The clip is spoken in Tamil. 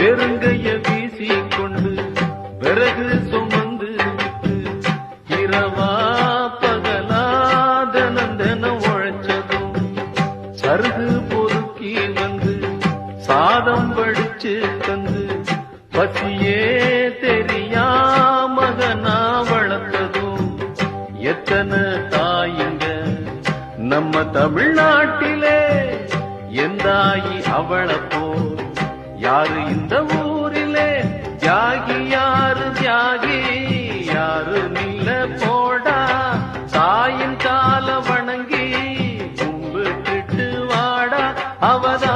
வெறுங்கைய வீசி கொண்டு விறகு சுமந்து விட்டு இரவா பகலா தினம் உழைச்சதும் சருகு பொறுக்கி வந்து சாதம் படிச்சு தந்து பசியே தெரியா மகனா வளர்த்ததும் எத்தனை தாயுங்க நம்ம தமிழ்நாட்டிலே எந்தாயி அவளப்போ யாரு இந்த ஊரிலே தியாகி யாரு நில்ல போடா தாயின் கால வணங்கி கும்பிட்டுட்டு வாடா அவதா